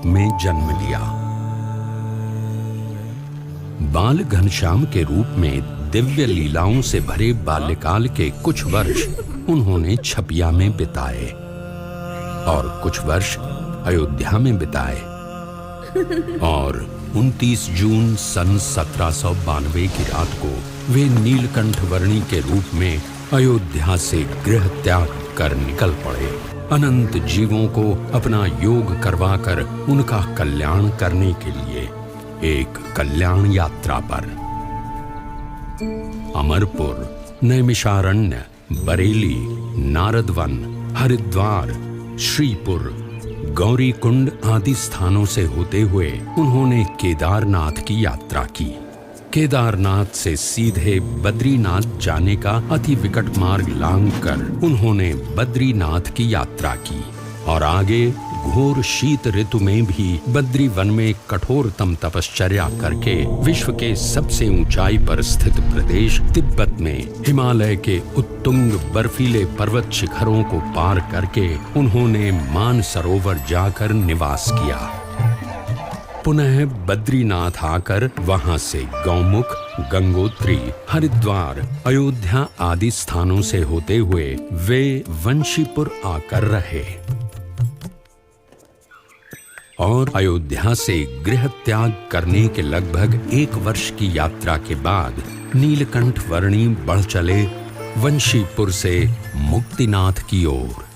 में जन्म लिया। बाल घनश्याम के रूप में दिव्य लीलाओं से भरे बाल्यकाल के कुछ वर्ष उन्होंने छपिया में बिताए और कुछ वर्ष अयोध्या में बिताए और 29 जून सन 1792 की रात को वे नीलकंठ वर्णी के रूप में अयोध्या से गृह त्याग कर निकल पड़े, अनंत जीवों को अपना योग करवाकर उनका कल्याण करने के लिए एक कल्याण यात्रा पर। अमरपुर, नैमिषारण्य, बरेली, नारदवन, हरिद्वार, श्रीपुर, गौरीकुंड आदि स्थानों से होते हुए उन्होंने केदारनाथ की यात्रा की। केदारनाथ से सीधे बद्रीनाथ जाने का अति विकट मार्ग लांघकर उन्होंने बद्रीनाथ की यात्रा की और आगे घोर शीत ऋतु में भी बद्री वन में कठोरतम तपश्चर्या करके विश्व के सबसे ऊंचाई पर स्थित प्रदेश तिब्बत में हिमालय के उत्तुंग बर्फीले पर्वत शिखरों को पार करके उन्होंने मानसरोवर जाकर निवास किया। पुनः बद्रीनाथ आकर वहां से गौमुख, गंगोत्री, हरिद्वार, अयोध्या आदि स्थानों से होते हुए वे वंशीपुर आकर रहे और अयोध्या से गृह त्याग करने के लगभग 1 वर्ष की यात्रा के बाद नीलकंठ वर्णी बढ़ चले वंशीपुर से मुक्तिनाथ की ओर।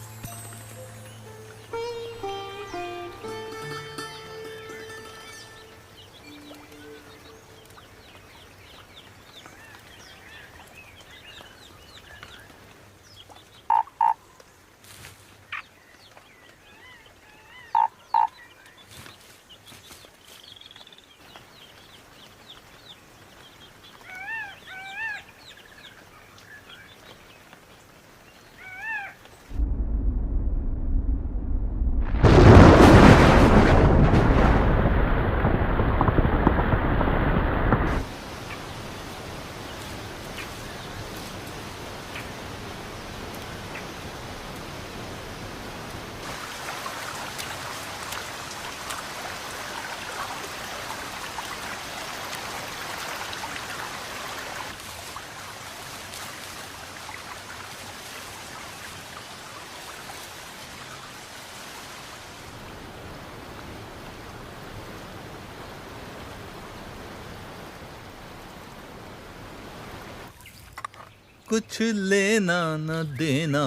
कुछ लेना न देना,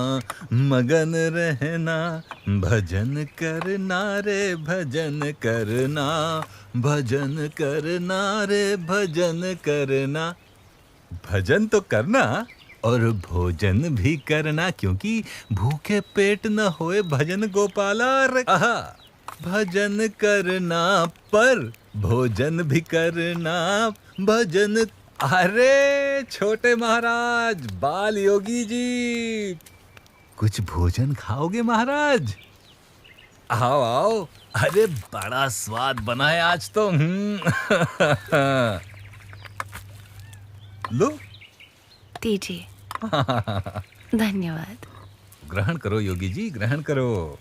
मगन रहना, भजन करना रे भजन करना, भजन करना रे भजन करना। भजन तो करना और भोजन भी करना, क्योंकि भूखे पेट न होए भजन गोपाला रे। आहा, भजन करना पर भोजन भी करना, भजन। अरे छोटे महाराज, बाल योगी जी, कुछ भोजन खाओगे महाराज? आओ आओ, अरे बड़ा स्वाद बना है आज तो। लो दीजिए। धन्यवाद। ग्रहण करो योगी जी, ग्रहण करो।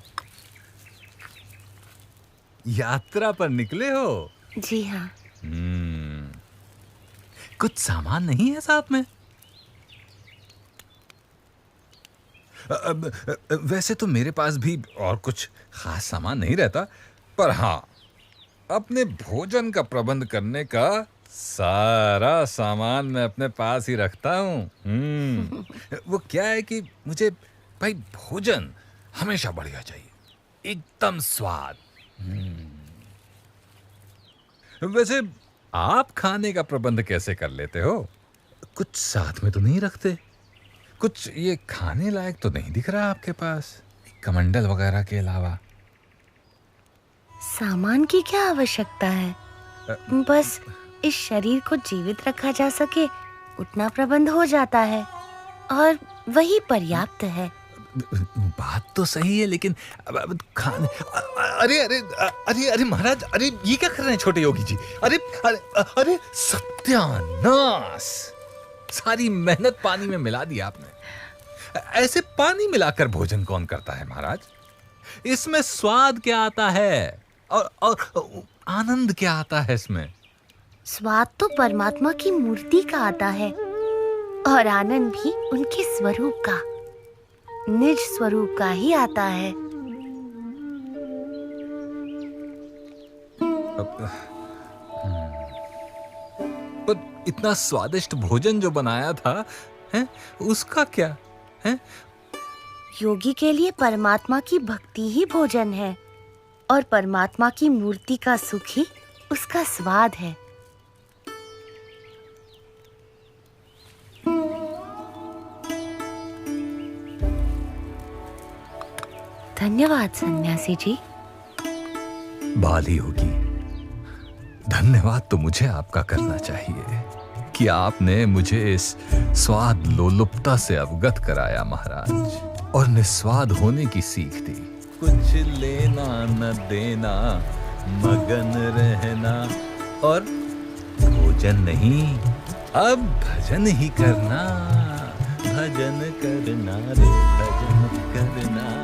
यात्रा पर निकले हो? जी हाँ। कुछ सामान नहीं है साथ में? वैसे तो मेरे पास भी और कुछ खास सामान नहीं रहता, पर हाँ, अपने भोजन का प्रबंध करने का सारा सामान मैं अपने पास ही रखता हूँ। वो क्या है कि मुझे भाई भोजन हमेशा बढ़िया चाहिए, एकदम स्वाद। वैसे आप खाने का प्रबंध कैसे कर लेते हो? कुछ साथ में तो नहीं रखते? कुछ ये खाने लायक तो नहीं दिख रहा आपके पास, कमंडल वगैरह के अलावा? सामान की क्या आवश्यकता है? बस इस शरीर को जीवित रखा जा सके उतना प्रबंध हो जाता है और वही पर्याप्त है। बात तो सही है, लेकिन खाने। अरे अरे अरे अरे महाराज, अरे ये क्या कर रहे हैं छोटे योगी जी? अरे अरे अरे सत्यानाश, सारी मेहनत पानी में मिला दी आपने। ऐसे पानी मिलाकर भोजन कौन करता है महाराज? इसमें स्वाद क्या आता है? और आनंद क्या आता है इसमें? स्वाद तो परमात्मा की मूर्ति का आता है और आनंद भी उनके स्वरूप का, निज स्वरूप का ही आता है। पर इतना स्वादिष्ट भोजन जो बनाया था, हैं, उसका क्या है? योगी के लिए परमात्मा की भक्ति ही भोजन है और परमात्मा की मूर्ति का सुख ही उसका स्वाद है। धन्यवाद सन्यासी जी। बाली योगी, धन्यवाद तो मुझे आपका करना चाहिए कि आपने मुझे इस स्वाद लोलुपता से अवगत कराया महाराज, और निस्वाद होने की सीख दी। कुछ लेना न देना, मगन रहना, और भोजन नहीं, अब भजन ही करना। भजन करना रे भजन करना।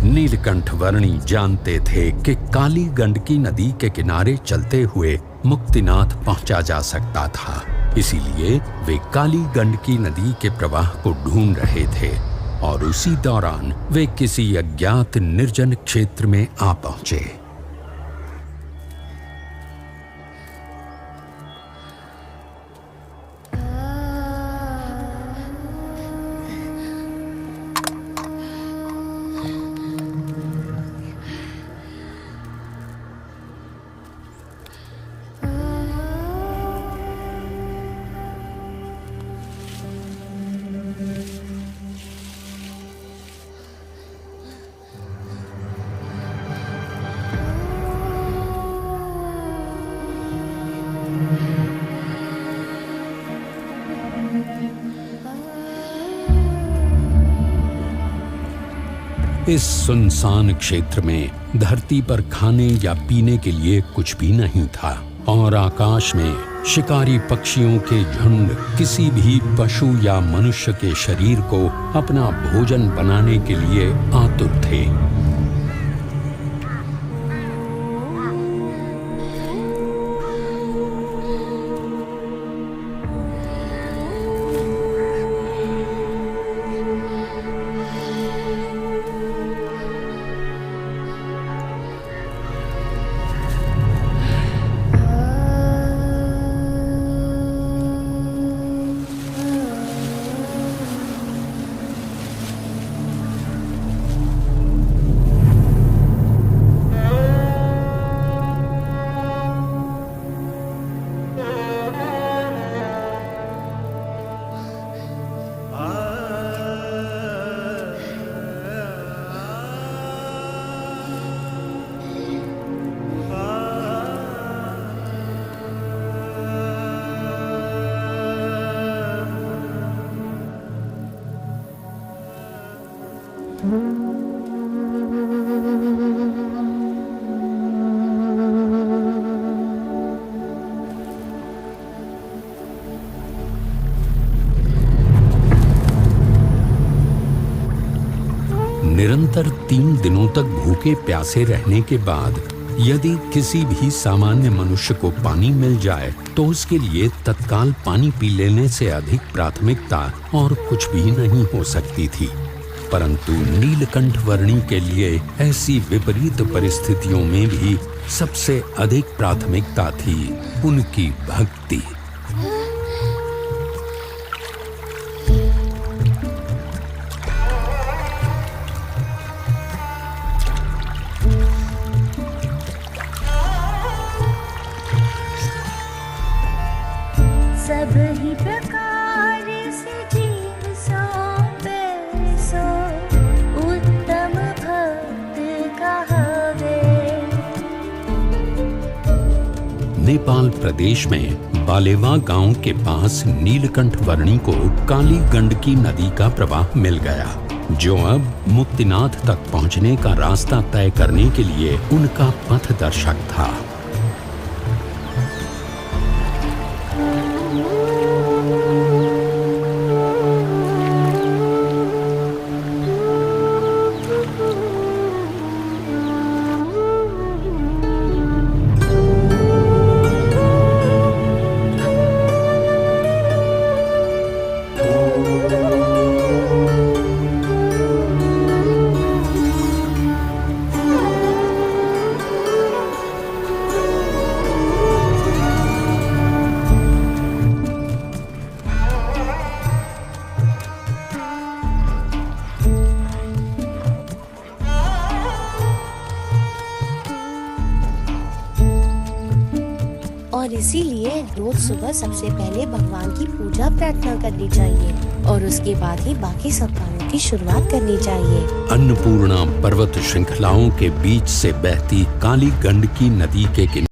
नीलकंठ वर्णी जानते थे कि काली गंडकी नदी के किनारे चलते हुए मुक्तिनाथ पहुंचा जा सकता था, इसीलिए वे काली गंडकी नदी के प्रवाह को ढूंढ रहे थे और उसी दौरान वे किसी अज्ञात निर्जन क्षेत्र में आ पहुंचे। इस सुनसान क्षेत्र में धरती पर खाने या पीने के लिए कुछ भी नहीं था और आकाश में शिकारी पक्षियों के झुंड किसी भी पशु या मनुष्य के शरीर को अपना भोजन बनाने के लिए आतुर थे। निरंतर 3 दिनों तक भूखे प्यासे रहने के बाद यदि किसी भी सामान्य मनुष्य को पानी मिल जाए तो उसके लिए तत्काल पानी पी लेने से अधिक प्राथमिकता और कुछ भी नहीं हो सकती थी। परंतु नीलकंठ वर्णी के लिए ऐसी विपरीत परिस्थितियों में भी सबसे अधिक प्राथमिकता थी उनकी भक्ति। सब ही प्रकार से जीव सौंपे सो उत्तम भक्त कहावे। नेपाल प्रदेश में बालेवा गांव के पास नीलकंठ वर्णी को काली गंडकी नदी का प्रवाह मिल गया जो अब मुक्तिनाथ तक पहुंचने का रास्ता तय करने के लिए उनका पथदर्शक था। और इसीलिए रोज सुबह सबसे पहले भगवान की पूजा प्रार्थना करनी चाहिए और उसके बाद ही बाकी सब कामों की शुरुआत करनी चाहिए। अन्नपूर्णा पर्वत श्रृंखलाओं के बीच से बहती काली गंडकी नदी के किनारे